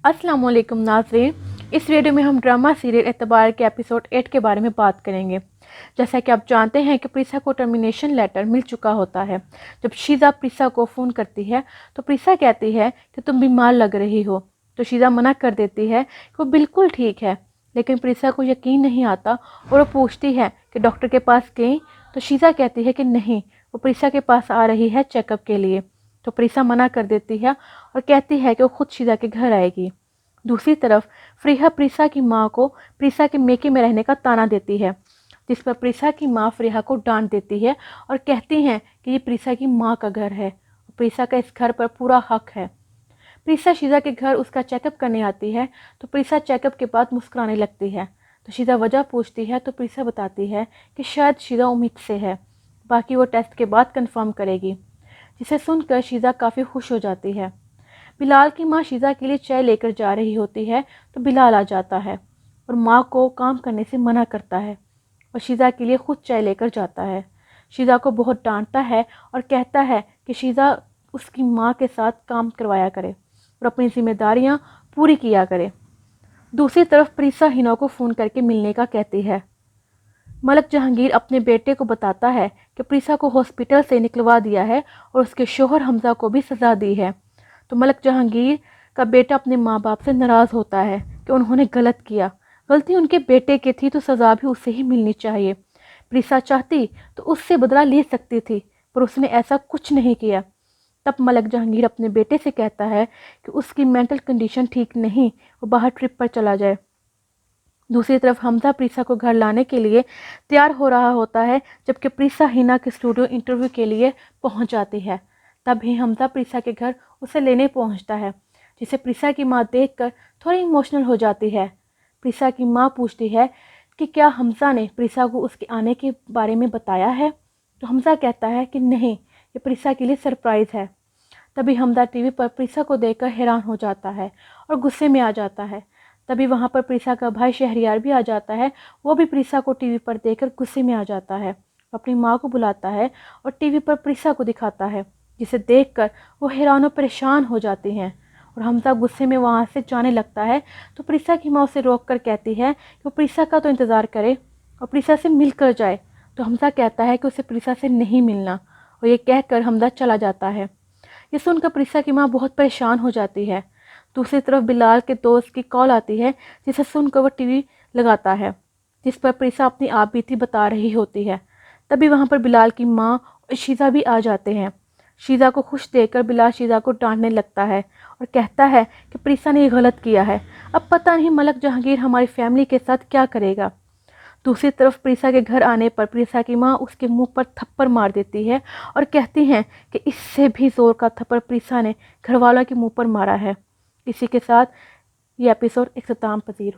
अस्सलाम वालेकुम नाज़रीन। इस वीडियो में हम ड्रामा सीरियल एतबार के एपिसोड 8 के बारे में बात करेंगे। जैसा कि आप जानते हैं कि प्रीसा को टर्मिनेशन लेटर मिल चुका होता है। जब शीज़ा प्रीसा को फ़ोन करती है तो प्रीसा कहती है कि तुम बीमार लग रही हो, तो शीज़ा मना कर देती है कि वो बिल्कुल ठीक है। लेकिन प्रीसा को यकीन नहीं आता और वो पूछती है कि डॉक्टर के पास गई, तो शीज़ा कहती है कि नहीं, वो प्रीसा के पास आ रही है चेकअप के लिए। तो प्रीसा मना कर देती है और कहती है कि वो खुद शीज़ा के घर आएगी। दूसरी तरफ फ़रीहा प्रीसा की माँ को प्रीसा के मेके में रहने का ताना देती है, जिस पर प्रीसा की माँ फ़रीहा को डांट देती है और कहती हैं कि ये प्रीसा की माँ का घर है, प्रीसा का इस घर पर पूरा हक है। प्रीसा शीज़ा के घर उसका चेकअप करने आती है तो प्रीसा चेकअप के बाद मुस्कुराने लगती है। तो शीज़ा वजह पूछती है तो प्रीसा बताती है कि शायद शीज़ा उम्मीद से है, बाकी वो टेस्ट के बाद कंफर्म करेगी, जिसे सुनकर शीज़ा काफ़ी खुश हो जाती है। बिलाल की माँ शीज़ा के लिए चाय लेकर जा रही होती है तो बिलाल आ जाता है और माँ को काम करने से मना करता है और शीज़ा के लिए खुद चाय लेकर जाता है। शीज़ा को बहुत डांटता है और कहता है कि शीज़ा उसकी माँ के साथ काम करवाया करे और अपनी जिम्मेदारियाँ पूरी किया करे। दूसरी तरफ प्रीसा हिना को फ़ोन करके मिलने का कहती है। मलक जहांगीर अपने बेटे को बताता है कि प्रीसा को हॉस्पिटल से निकलवा दिया है और उसके शोहर हमजा को भी सज़ा दी है। तो मलक जहांगीर का बेटा अपने माँ बाप से नाराज़ होता है कि उन्होंने गलत किया, गलती उनके बेटे की थी तो सज़ा भी उसे ही मिलनी चाहिए। प्रीसा चाहती तो उससे बदला ले सकती थी, पर उसने ऐसा कुछ नहीं किया। तब मलक जहांगीर अपने बेटे से कहता है कि उसकी मेंटल कंडीशन ठीक नहीं, वो बाहर ट्रिप पर चला जाए। दूसरी तरफ हमजा प्रीसा को घर लाने के लिए तैयार हो रहा होता है, जबकि प्रीसा हिना के स्टूडियो इंटरव्यू के लिए पहुंच जाती है। तभी हमजा प्रीसा के घर उसे लेने पहुंचता है, जिसे प्रीसा की माँ देखकर थोड़ी इमोशनल हो जाती है। प्रीसा की माँ पूछती है कि क्या हमजा ने प्रीसा को उसके आने के बारे में बताया है, तो हमजा कहता है कि नहीं, ये प्रीसा के लिए सरप्राइज़ है। तभी हमजा टीवी पर प्रीसा को देखकर हैरान हो जाता है और गुस्से में आ जाता है। तभी वहाँ पर प्रीसा का भाई शहरियार भी आ जाता है, वो भी प्रीसा को टीवी पर देखकर गुस्से में आ जाता है, अपनी माँ को बुलाता है और टीवी पर प्रीसा को दिखाता है, जिसे देखकर वो हैरान और परेशान हो जाती हैं। और हमजा गुस्से में वहाँ से जाने लगता है तो प्रीसा की माँ उसे रोक कर कहती है कि वो प्रीसा का तो इंतज़ार करे और प्रीसा से मिल कर जाए। तो हमजा कहता है कि उसे प्रीसा से नहीं मिलना, और ये कहकर हमजा चला जाता है। ये सुनकर प्रीसा की माँ बहुत परेशान हो जाती है। दूसरी तरफ बिलाल के दोस्त की कॉल आती है, जिसे सुनकर वह टीवी लगाता है, जिस पर प्रीसा अपनी आप बीती बता रही होती है। तभी वहाँ पर बिलाल की माँ और शीज़ा भी आ जाते हैं। शीज़ा को खुश देखकर बिलाल शीज़ा को डांटने लगता है और कहता है कि प्रीसा ने ये गलत किया है, अब पता नहीं मलक जहांगीर हमारी फैमिली के साथ क्या करेगा। दूसरी तरफ प्रीसा के घर आने पर प्रीसा की माँ उसके मुंह पर थप्पड़ मार देती है और कहती हैं कि इससे भी ज़ोर का थप्पड़ प्रीसा ने घरवालों के मुंह पर मारा है। इसी के साथ ये एपिसोड इख्तिताम पजीर